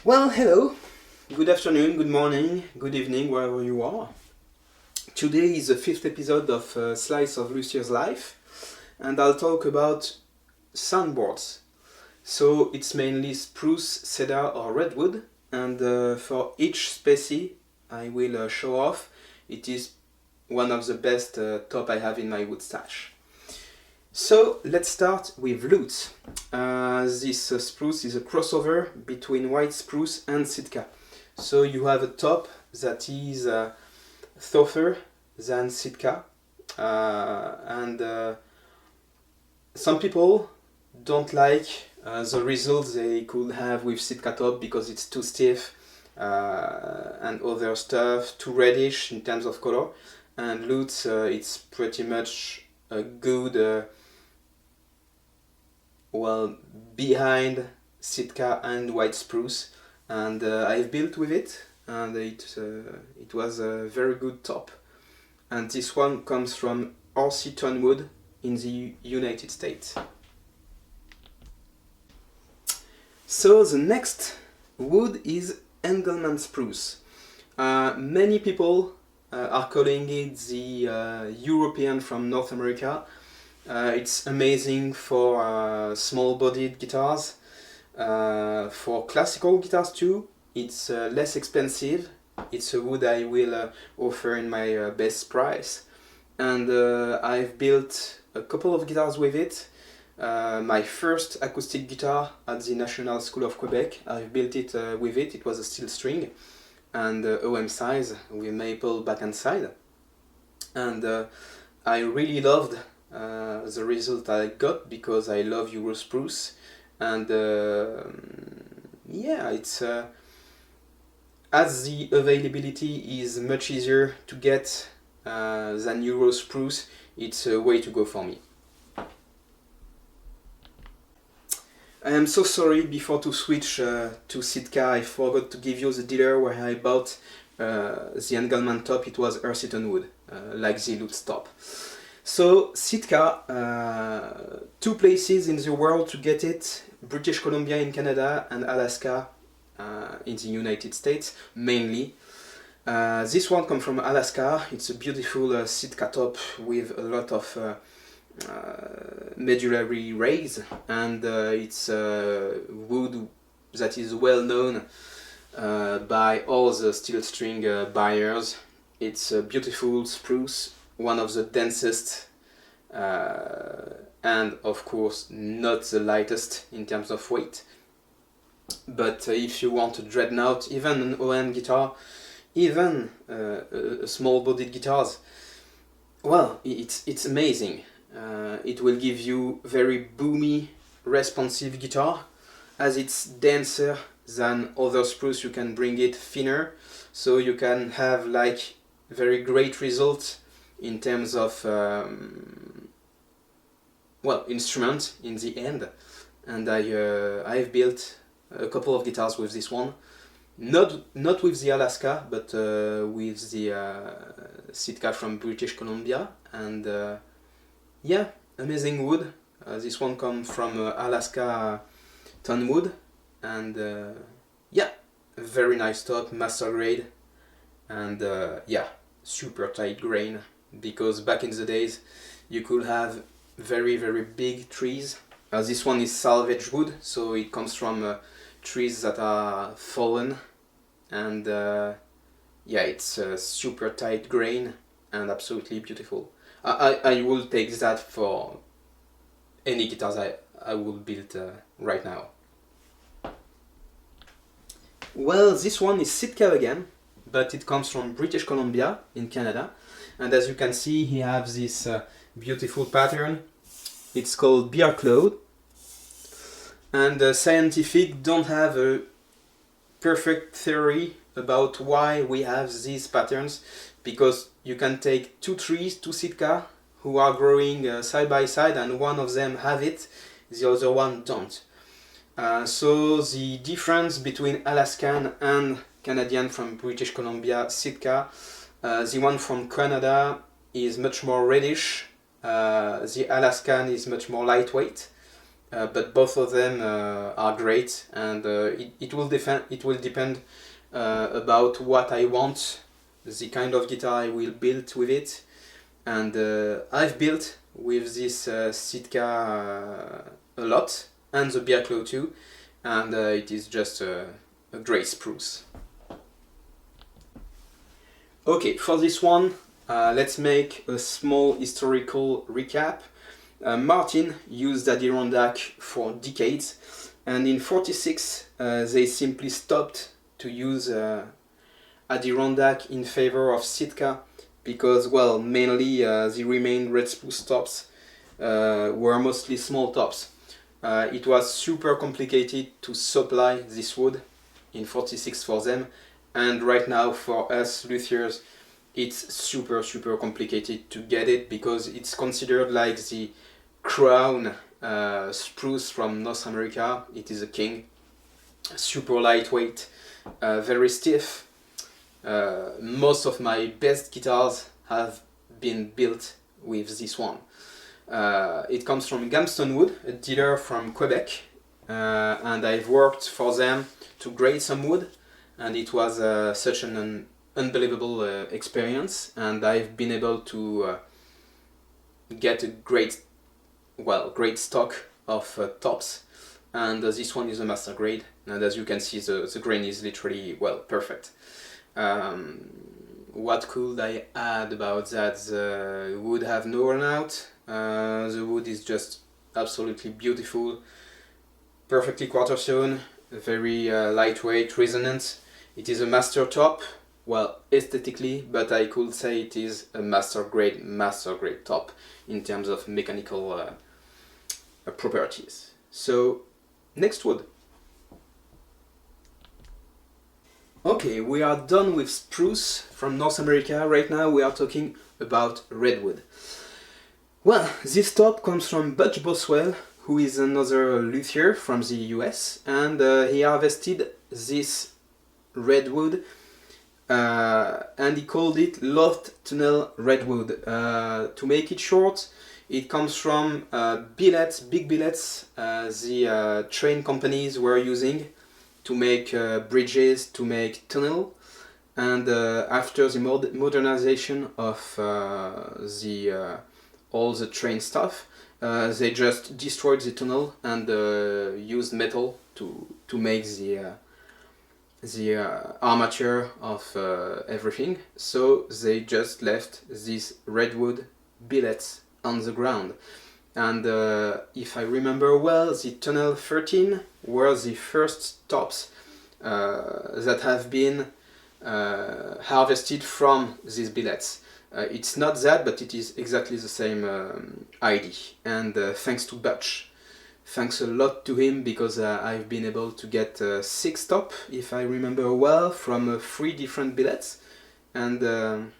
Well, hello, good afternoon, good morning, good evening, wherever you are. Today is the fifth episode of Slice of Luthier's Life, and I'll talk about soundboards. So it's mainly spruce, cedar or redwood, and for each species I will show off. It is one of the best top I have in my wood stash. So let's start with Lutz. This spruce is a crossover between white spruce and Sitka. So you have a top that is tougher than Sitka, and some people don't like the results they could have with Sitka top because it's too stiff and other stuff, too reddish in terms of color. And Lutz, it's pretty much a good behind Sitka and white spruce, and I've built with it, and it was a very good top. And this one comes from RC Tonwood in the United States. So the next wood is Engelman Spruce. Many people are calling it the European from North America. It's amazing for small-bodied guitars, for classical guitars too. It's less expensive. It's a wood I will offer in my best price, and I've built a couple of guitars with it. My first acoustic guitar at the National School of Quebec, I've built it with it. It was a steel string and OM size with maple back and side, and I really loved the result I got because I love Jura Spruce, and it's as the availability is much easier to get than Jura Spruce, it's a way to go for me. I am so sorry, before to switch to Sitka, I forgot to give you the dealer where I bought the Engelman top. It was Earthton wood, like the Lutz top. So Sitka, two places in the world to get it: British Columbia in Canada and Alaska in the United States mainly. This one comes from Alaska. It's a beautiful Sitka top with a lot of medullary rays, and it's wood that is well known by all the steel string buyers. It's a beautiful spruce, one of the densest, and of course not the lightest in terms of weight. But if you want a dreadnought, even an OM guitar, even small-bodied guitars, well, it's amazing. It will give you very boomy, responsive guitar. As it's denser than other spruce, you can bring it thinner, so you can have like very great results in terms of instrument in the end. And I've built a couple of guitars with this one, not with the Alaska, but with the Sitka from British Columbia, and amazing wood. This one comes from Alaska tonwood, and very nice top, master grade, and super tight grain, because back in the days you could have very big trees. This one is salvage wood, so it comes from trees that are fallen, and it's a super tight grain and absolutely beautiful. I will take that for any guitars I will build right now. Well, this one is Sitka again, but it comes from British Columbia in Canada, and as you can see, he has this beautiful pattern. It's called Bearclaw, and scientific don't have a perfect theory about why we have these patterns, because you can take two trees, two Sitka, who are growing side by side, and one of them have it, the other one don't. So the difference between Alaskan and Canadian from British Columbia Sitka, the one from Canada is much more reddish, the Alaskan is much more lightweight, but both of them are great, and it will depend about what I want, the kind of guitar I will build with it. And I've built with this Sitka a lot, and the Bearclaw too, and it is just a great spruce. Okay, for this one, let's make a small historical recap. Martin used Adirondack for decades, and in '46 they simply stopped to use Adirondack in favor of Sitka because, well, mainly the remaining red spruce tops were mostly small tops. It was super complicated to supply this wood in '46 for them, and right now for us luthiers it's super complicated to get it because it's considered like the crown spruce from North America. It is a king, super lightweight, very stiff. Most of my best guitars have been built with this one. It comes from Gamston Wood, a dealer from Quebec, and I've worked for them to grade some wood, and it was such an unbelievable experience, and I've been able to get a great stock of tops, and this one is a master grade, and as you can see the grain is literally, well, perfect. What could I add about that? The wood have no run out. The wood is just absolutely beautiful, perfectly quarter sawn, very lightweight, resonant. It is a master top, well, aesthetically, but I could say it is a master grade top in terms of mechanical properties. So, next wood. Okay, we are done with spruce from North America. Right now we are talking about redwood. Well, this top comes from Butch Boswell, who is another luthier from the US, and he harvested this redwood and he called it Loft Tunnel Redwood. To make it short, it comes from billets, big billets the train companies were using to make bridges, to make tunnel, and after the modernization of all the train stuff, they just destroyed the tunnel and used metal to make the armature of everything. So they just left these redwood billets on the ground. And if I remember well, the tunnel 13 were the first tops that have been harvested from these billets. It's not that, but it is exactly the same idea. And thanks to Butch, thanks a lot to him, because I've been able to get 6 top, if I remember well, from 3 different billets. And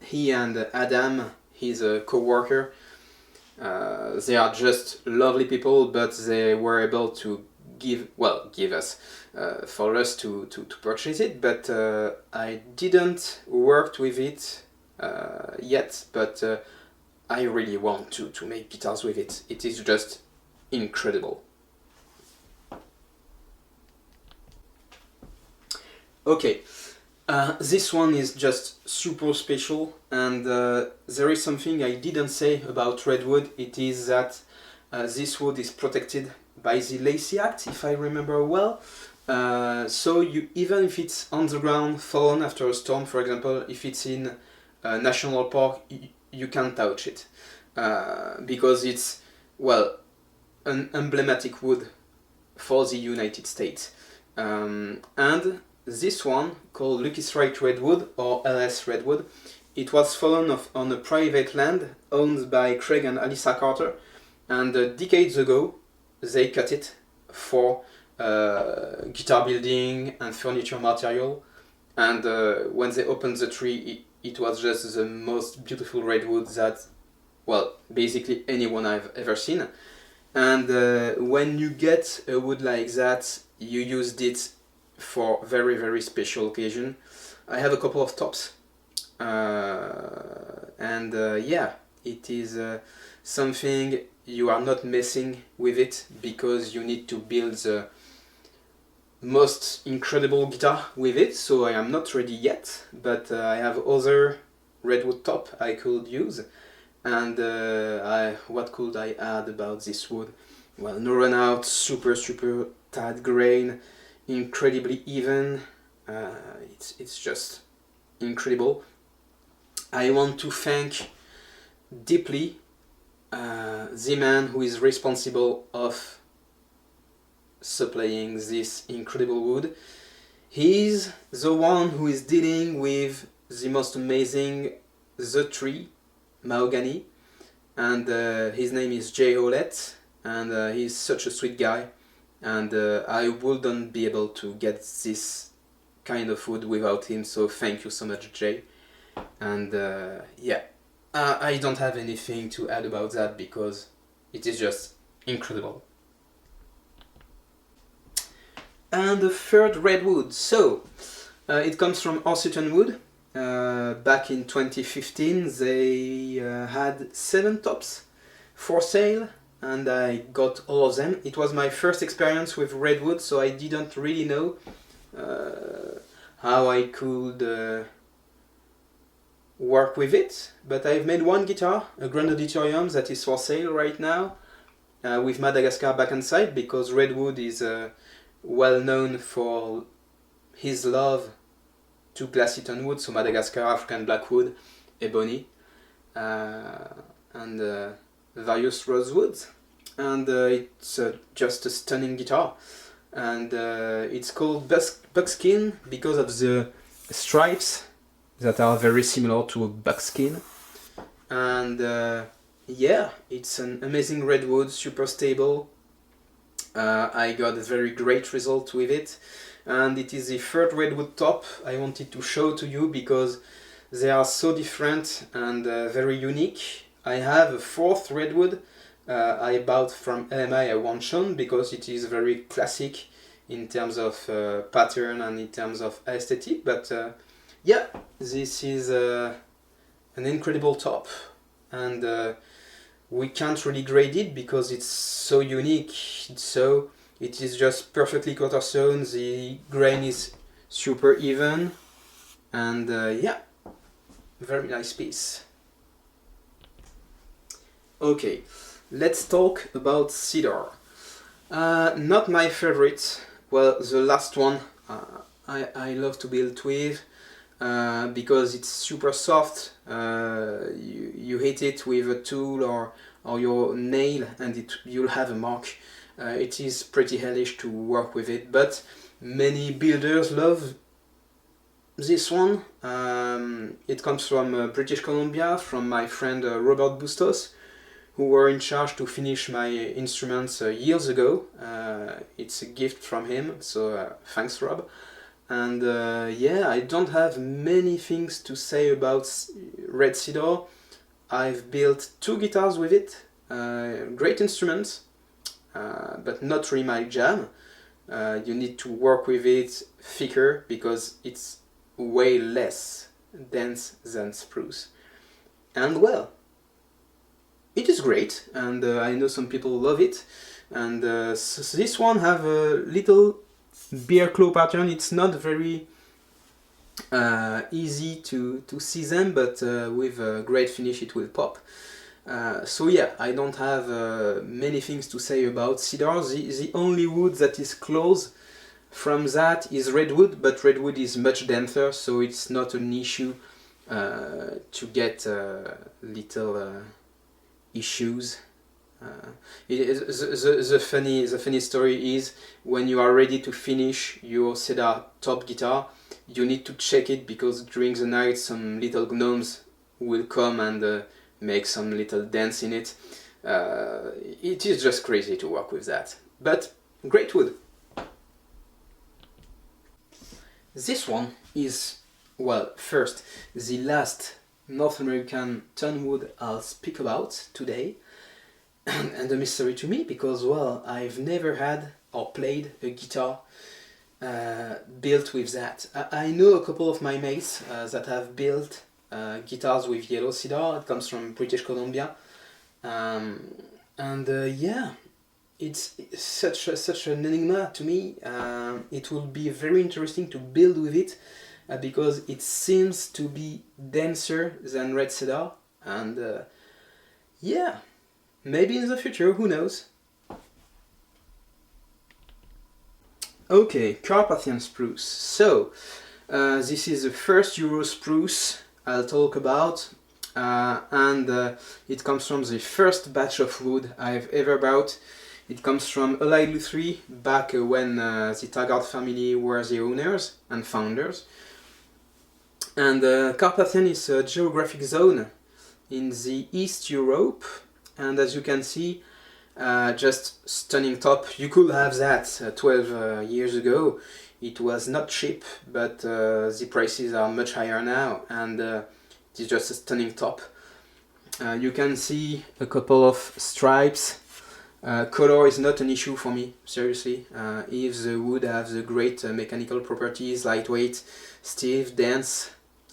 he and Adam, his co-worker, they are just lovely people, but they were able to give us, for us to purchase it, but I didn't work with it yet, but I really want to make guitars with it. It is just incredible. Okay, this one is just super special, and there is something I didn't say about redwood. It is that this wood is protected by the Lacey Act, if I remember well. So even if it's on the ground, fallen after a storm, for example, if it's in a national park, you can't touch it, because it's, well, an emblematic wood for the United States. And this one, called Lucky Strike Redwood, or LS Redwood, it was fallen on a private land owned by Craig and Alyssa Carter, and decades ago they cut it for guitar building and furniture material, and when they opened the tree, it was just the most beautiful redwood that, well, basically anyone I've ever seen. And when you get a wood like that, you used it for very, very special occasion. I have a couple of tops, and yeah, it is something you are not messing with it because you need to build the most incredible guitar with it. So I am not ready yet, but I have other redwood top I could use. And what could I add about this wood? Well, no run out, super tight grain, incredibly even. It's just incredible. I want to thank deeply the man who is responsible of supplying this incredible wood. He's the one who is dealing with the most amazing the tree mahogany, and his name is Jay Olette, and he's such a sweet guy, and I wouldn't be able to get this kind of wood without him, so thank you so much, Jay. And yeah, I don't have anything to add about that because it is just incredible. And the third redwood, so it comes from Austrian wood. Back in 2015 they had 7 tops for sale, and I got all of them. It was my first experience with redwood, so I didn't really know how I could work with it, but I've made one guitar, a Grand Auditorium, that is for sale right now, with Madagascar back and side, because redwood is well known for his love to glassy tonwood, so Madagascar, African blackwood, ebony, and various rosewoods. And it's just a stunning guitar, and it's called Buckskin because of the stripes that are very similar to a buckskin. And yeah, it's an amazing redwood, super stable. I got a very great result with it, and it is the third redwood top I wanted to show to you because they are so different and very unique. I have a fourth redwood I bought from LMI I won't show because it is very classic in terms of pattern and in terms of aesthetic, but yeah, this is an incredible top, and we can't really grade it because it's so unique. So it is just perfectly quarter stone, the grain is super even, and yeah, very nice piece. Okay, let's talk about cedar. Not my favorite, well, the last one I love to build with, because it's super soft. You hit it with a tool or your nail and you'll have a mark. It is pretty hellish to work with it, but many builders love this one. It comes from British Columbia, from my friend Robert Bustos, who were in charge to finish my instruments years ago. It's a gift from him, so thanks, Rob. And yeah, I don't have many things to say about Red Cedar. I've built 2 guitars with it, great instruments, but not really my jam. You need to work with it thicker because it's way less dense than spruce. And well, it is great, and I know some people love it. And so this one have a little Bearclaw pattern. It's not very easy to see them, but with a great finish it will pop. So yeah, I don't have many things to say about cedar. The only wood that is close from that is redwood, but redwood is much denser, so it's not an issue to get little issues. The funny story is, when you are ready to finish your cedar top guitar, you need to check it because during the night some little gnomes will come and make some little dents in it. It is just crazy to work with that, but great wood. This one is, well, first, the last North American tonwood I'll speak about today, and a mystery to me because, well, I've never had or played a guitar built with that. I know a couple of my mates that have built guitars with yellow cedar. It comes from British Columbia, and And yeah, it's such an enigma to me. It will be very interesting to build with it because it seems to be denser than Red Cedar, and yeah, maybe in the future, who knows? Okay, Carpathian Spruce. So, this is the first Jura Spruce I'll talk about, and it comes from the first batch of wood I've ever bought. It comes from Allied Luthier back when the Taggart family were the owners and founders. And Carpathian is a geographic zone in the East Europe, and as you can see, just stunning top. You could have that 12 years ago. It was not cheap, but the prices are much higher now, and it is just a stunning top. You can see a couple of stripes. Color is not an issue for me, seriously. If the wood has the great mechanical properties, lightweight, stiff, dense,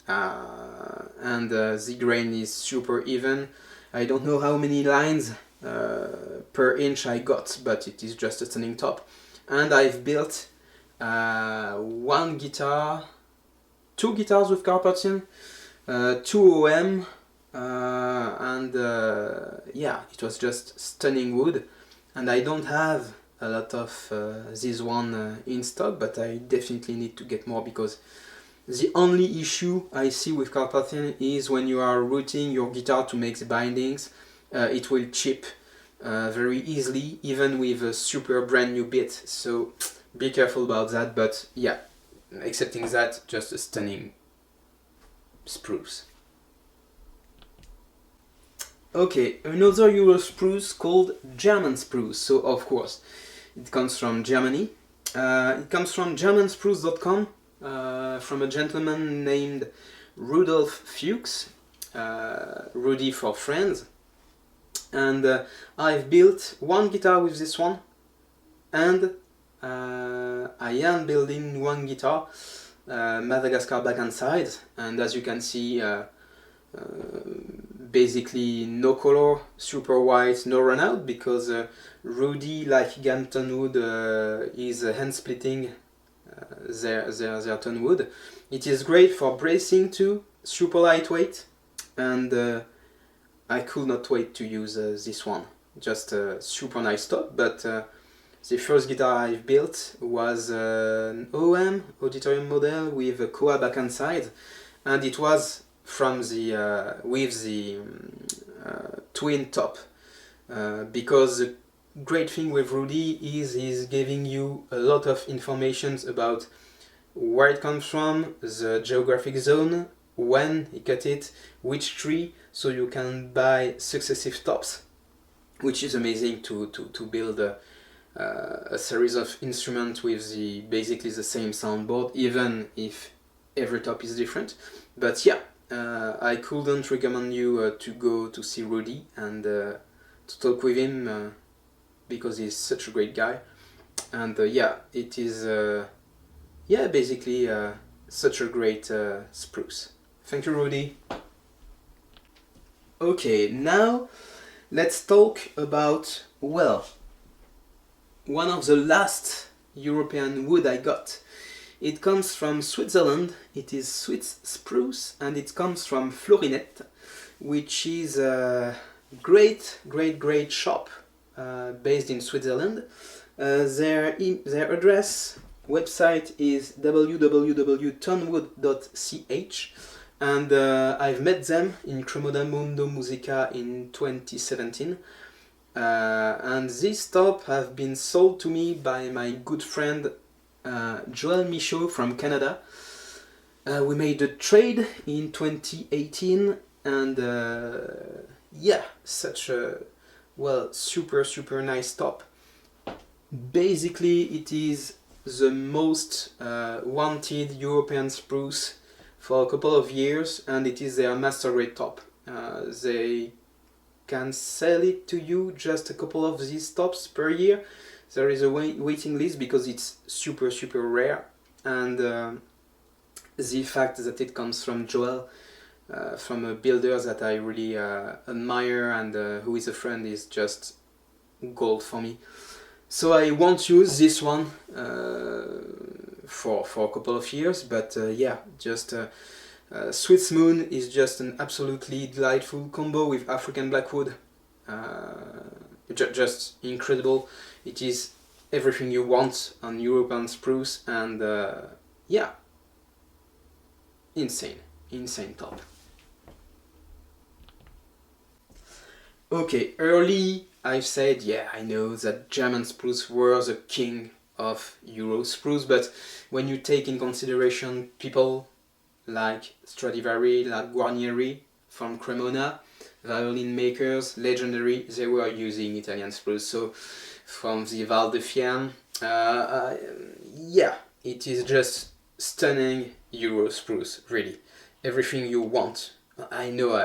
and the grain is super even. I don't know how many lines per inch I got, but it is just a stunning top. And I've built one guitar, two guitars with Carpathian, two OM, and yeah, it was just stunning wood. And I don't have a lot of this one in stock, but I definitely need to get more, because the only issue I see with Carpathian is when you are routing your guitar to make the bindings, it will chip very easily, even with a super brand new bit. So be careful about that, but yeah, excepting that, just a stunning spruce. Okay, another Jura spruce called German spruce. So of course, it comes from Germany. It comes from germanspruce.com, from a gentleman named Rudolf Fuchs, Rudy for friends. And I've built one guitar with this one, and I am building one guitar, Madagascar back and sides, and as you can see, basically no color, super white, no run out, because Rudy, like Gampton Wood, is hand splitting their tonwood. It is great for bracing too, super lightweight, and I could not wait to use this one. Just a super nice top, but the first guitar I built was an OM, auditorium model, with a Koa back and side, and it was from the with the twin top, because the great thing with Rudy is he's giving you a lot of information about where it comes from, the geographic zone, when he cut it, which tree, so you can buy successive tops, which is amazing to build a series of instruments with basically the same soundboard, even if every top is different. But yeah, I couldn't recommend you to go to see Rudy and to talk with him, because he's such a great guy. And yeah, it is yeah, basically such a great spruce. Thank you, Rudy. Okay, now let's talk about, well, one of the last European wood I got. It comes from Switzerland. It is Swiss spruce, and it comes from Florinette, which is a great shop based in Switzerland. Their address website is www.tonwood.ch, and I've met them in Cremoda Mundo Musica in 2017. And this top have been sold to me by my good friend Joel Michaud from Canada. We made a trade in 2018, and yeah, such a, well, super nice top. Basically, it is the most wanted European spruce for a couple of years, and it is their master grade top. They can sell it to you just a couple of these tops per year. There is a waiting list because it's super rare, and the fact that it comes from Joel, from a builder that I really admire, and who is a friend, is just gold for me. So I won't use this one for a couple of years, but yeah, just Swiss Moon is just an absolutely delightful combo with African Blackwood. Just incredible. It is everything you want on European spruce, and yeah, insane top. Okay, early I've said, yeah, I know that German spruce were the king of Euro spruce, but when you take in consideration people like Stradivari, like Guarnieri from Cremona, violin makers, legendary, they were using Italian spruce. So from the Val de Fiemme, yeah, it is just stunning Euro spruce, really. Everything you want. I know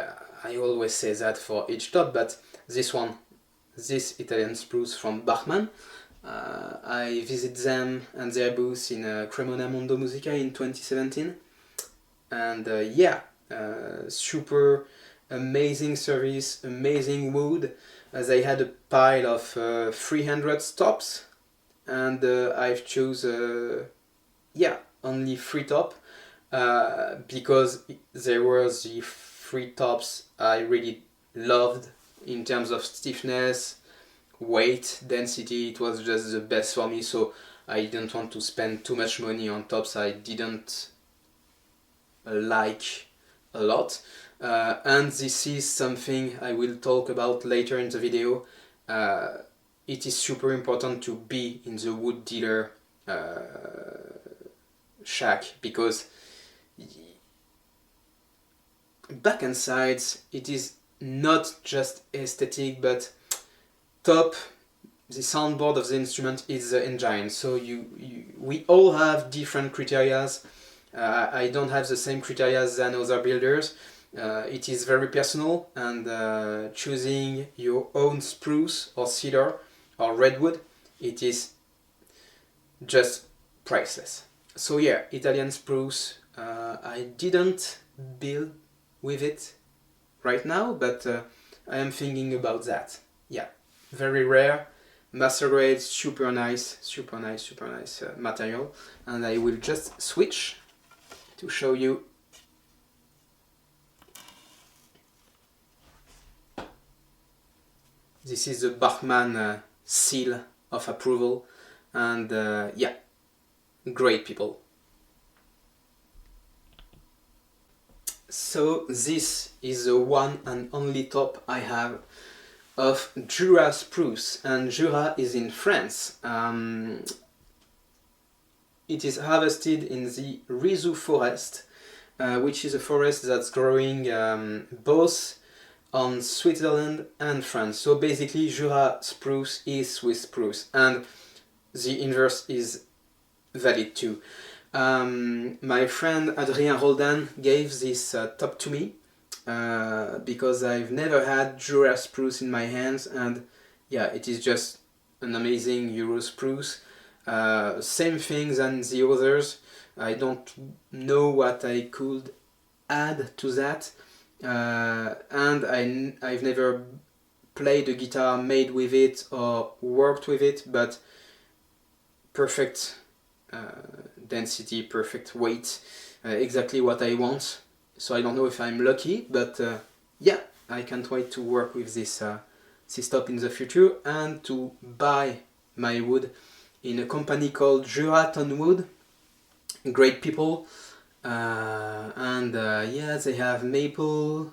I always say that for each top, but this one, this Italian spruce from Bachmann, I visit them and their booth in Cremona Mondo Musica in 2017, and yeah, super amazing service, amazing wood. They had a pile of 300 stops, and I've chose yeah, only 3 top, because there were the 3 tops I really loved in terms of stiffness, weight, density. It was just the best for me, so I didn't want to spend too much money on tops I didn't like a lot. And this is something I will talk about later in the video. It is super important to be in the wood dealer shack, because back and sides, it is not just aesthetic, but top, the soundboard of the instrument is the engine. So we all have different criteria. I don't have the same criteria than other builders. It is very personal, and choosing your own spruce or cedar or redwood, it is just priceless. So yeah, Italian spruce, I didn't build with it right now, but I am thinking about that. Yeah, very rare, master grade, super nice material, and I will just switch to show you. This is the Bachmann seal of approval, and yeah, great people. So this is the one and only top I have of Jura Spruce, and Jura is in France. It is harvested in the Rizou forest, which is a forest that's growing both on Switzerland and France. So basically Jura Spruce is Swiss spruce, and the inverse is valid too. My friend Adrien Roldan gave this top to me because I've never had Jura Spruce in my hands, and yeah, it is just an amazing Euro spruce. Same thing than the others. I don't know what I could add to that, and I've never played a guitar made with it or worked with it, but perfect density, perfect weight, exactly what I want. So I don't know if I'm lucky, but yeah, I can't wait to work with this top in the future and to buy my wood in a company called Jura Tonewoods. Great people, and yeah, they have maple,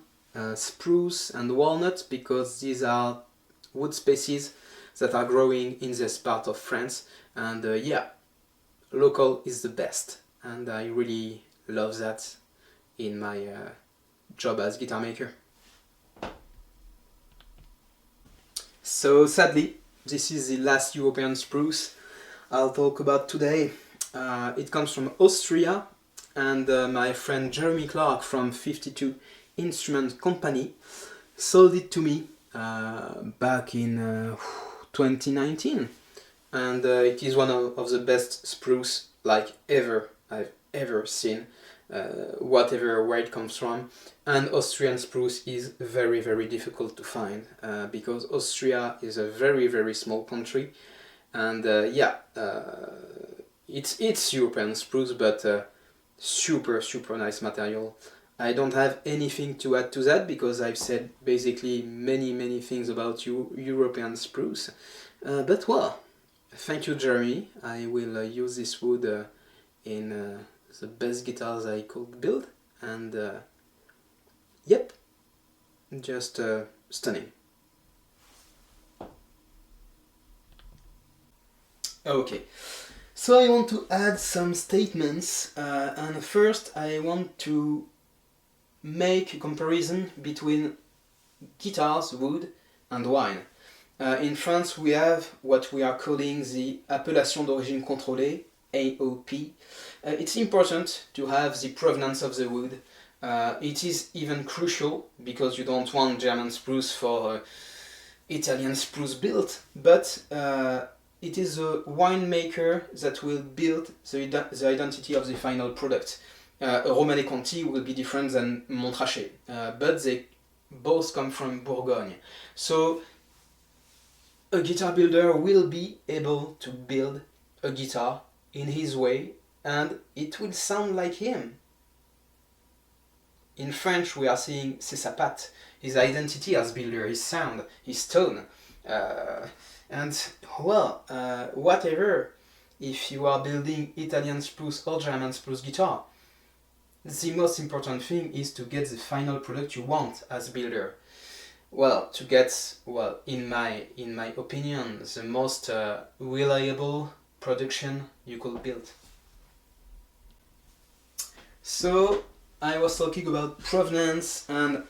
spruce and walnut, because these are wood species that are growing in this part of France, and yeah, local is the best, and I really love that in my job as guitar maker. So sadly, this is the last European spruce I'll talk about today. It comes from Austria, and my friend Jeremy Clark from 52 Instrument Company sold it to me back in 2019, and it is one of the best spruce like I've ever seen, whatever where it comes from. And Austrian spruce is very, very difficult to find because Austria is a very, very small country, and it's European spruce, but super, super nice material. I don't have anything to add to that because I've said basically many, many things about European spruce. But well, thank you, Jeremy. I will use this wood in the best guitars I could build, and yep, just stunning. Okay, so I want to add some statements, and first I want to make a comparison between guitars, wood, and wine. In France, we have what we are calling the Appellation d'origine contrôlée, AOP. It's important to have the provenance of the wood. It is even crucial because you don't want German spruce for Italian spruce built, but it is a winemaker that will build the identity of the final product. A Romanée Conti will be different than Montrachet, but they both come from Bourgogne. So a guitar builder will be able to build a guitar in his way, and it will sound like him. In French, we are saying c'est sa patte, his identity as builder, his sound, his tone. Whatever, if you are building Italian spruce or German spruce guitar, the most important thing is to get the final product you want as a builder. To get, in my opinion, the most reliable production you could build. So, I was talking about provenance, and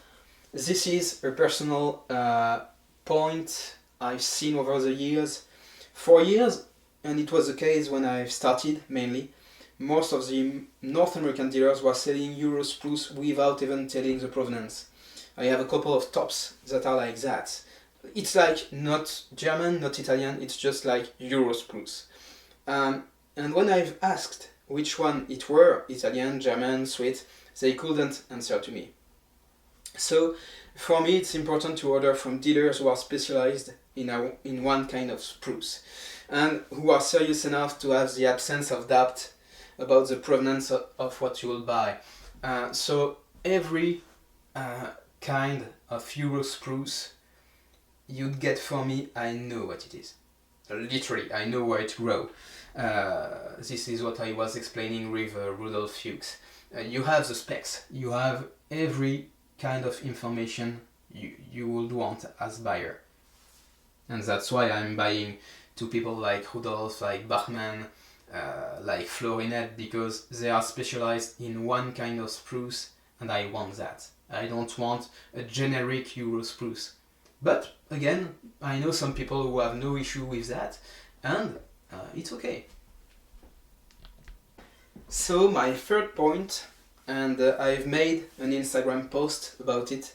this is a personal point I've seen over the years. For years, and it was the case when I started mainly, most of the North American dealers were selling Jura Spruce without even telling the provenance. I have a couple of tops that are like that. It's like not German, not Italian, it's just like Jura Spruce. And when I've asked which one it were, Italian, German, Swiss, they couldn't answer to me. So for me it's important to order from dealers who are specialized in one kind of spruce and who are serious enough to have the absence of doubt about the provenance of what you will buy. So every kind of Jura Spruce you'd get from me, I know what it is. Literally, I know where it grows. This is what I was explaining with Rudolf Fuchs. You have the specs, you have every kind of information you would want as buyer. And that's why I'm buying to people like Rudolf, like Bachmann, like Florinette, because they are specialized in one kind of spruce and I want that. I don't want a generic Jura Spruce. But again, I know some people who have no issue with that, and it's okay. So my third point, and I've made an Instagram post about it,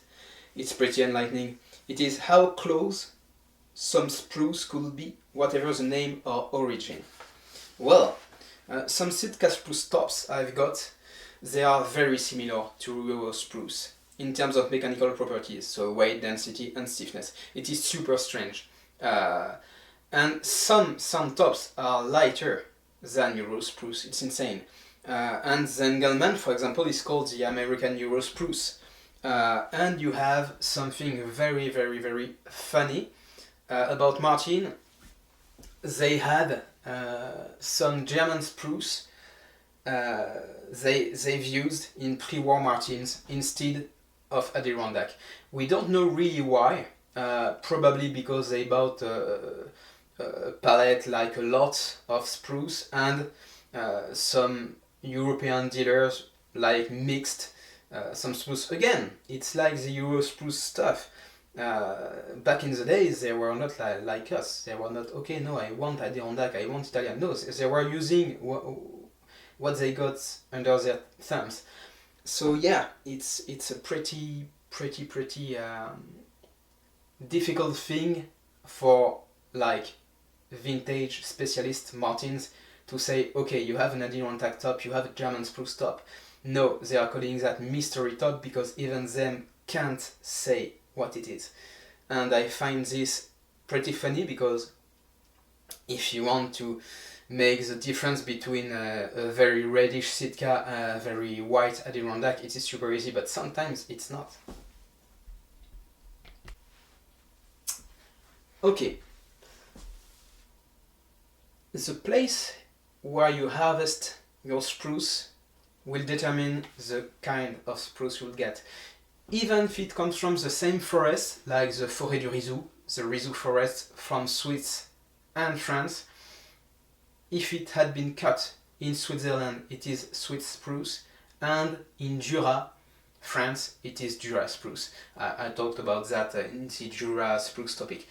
it's pretty enlightening. It is how close some spruce could be, whatever the name or origin. Some Sitka spruce tops I've got, they are very similar to Jura Spruce in terms of mechanical properties, so weight, density and stiffness. It is super strange. And some tops are lighter than Jura Spruce, it's insane. And the Engelman, for example, is called the American Jura Spruce. And you have something very, very, very funny about Martin. They had some German spruce they've used in pre-war Martins instead of Adirondack. We don't know really why, probably because they bought a palette like a lot of spruce, and some European dealers like mixed some spruce. Again, it's like the Jura Spruce stuff. Back in the days, they were not like us. They were not, okay, no, I want Adirondack, I want Italian. No, they were using what they got under their thumbs. So yeah, it's a pretty difficult thing for like vintage specialist Martins to say, okay, you have an Adirondack top, you have a German spruce top. No, they are calling that mystery top because even them can't say what it is. And I find this pretty funny because if you want to make the difference between a very reddish Sitka and a very white Adirondack, it is super easy, but sometimes it's not. Okay. The place where you harvest your spruce will determine the kind of spruce you'll get. Even if it comes from the same forest, like the Forêt du Rizou, the Rizou forest from Swiss and France, if it had been cut in Switzerland, it is Swiss spruce, and in Jura, France, it is Jura spruce. I talked about that in the Jura spruce topic.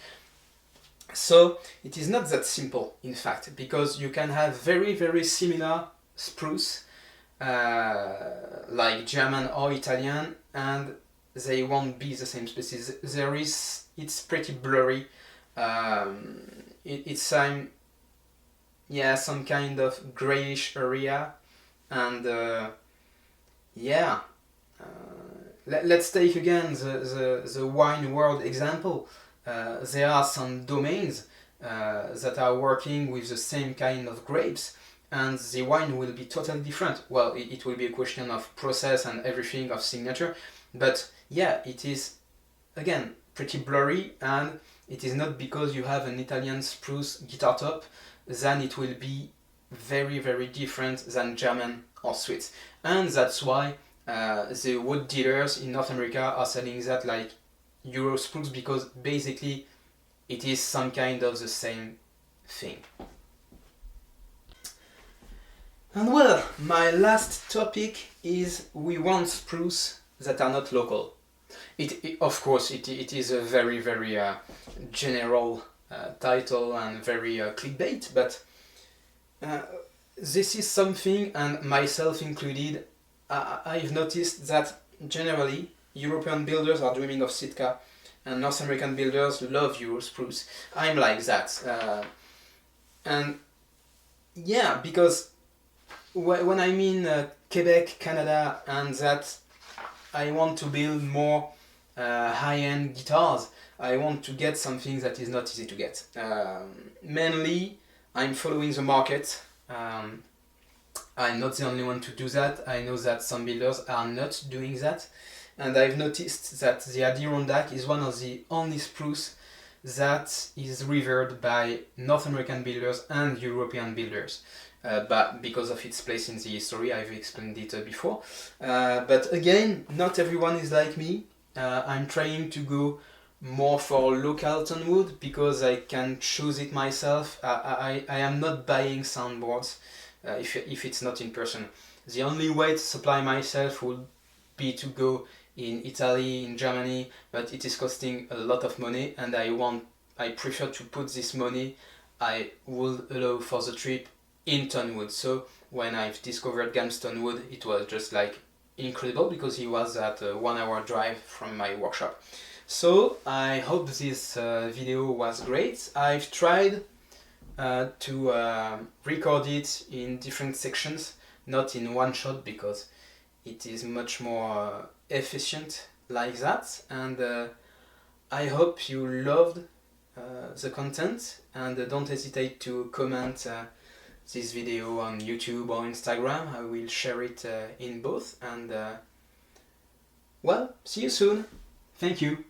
So it is not that simple, in fact, because you can have very, very similar spruce, like German or Italian, and they won't be the same species. It's pretty blurry. It's some kind of grayish area, and let's take again the wine world example. There are some domains that are working with the same kind of grapes, and the wine will be totally different. Well, it will be a question of process and everything, of signature, but yeah, it is again pretty blurry, and it is not because you have an Italian spruce guitar top then it will be very, very different than German or Swiss. And that's why the wood dealers in North America are selling that like Jura Spruce, because basically it is some kind of the same thing. And well, my last topic is we want spruce that are not local. Of course, it is a very, very general title and very clickbait, but this is something, and myself included, I've noticed that generally European builders are dreaming of Sitka and North American builders love Jura Spruce. I'm like that. And yeah, because when I mean Quebec, Canada, and that I want to build more high-end guitars, I want to get something that is not easy to get. Mainly, I'm following the market. I'm not the only one to do that. I know that some builders are not doing that. And I've noticed that the Adirondack is one of the only spruce that is revered by North American builders and European builders. But because of its place in the history, I've explained it before. But again, not everyone is like me. I'm trying to go more for local tonwood because I can choose it myself. I am not buying soundboards if it's not in person. The only way to supply myself would be to go in Italy, in Germany, but it is costing a lot of money, and I prefer to put this money I would allow for the trip in tonwood. So when I've discovered Gam's tonwood, it was just like incredible because he was at a 1 hour drive from my workshop. So I hope this video was great. I've tried to record it in different sections, not in one shot, because it is much more efficient like that. And I hope you loved the content, and don't hesitate to comment this video on YouTube or Instagram. I will share it in both, and well, see you soon. Thank you.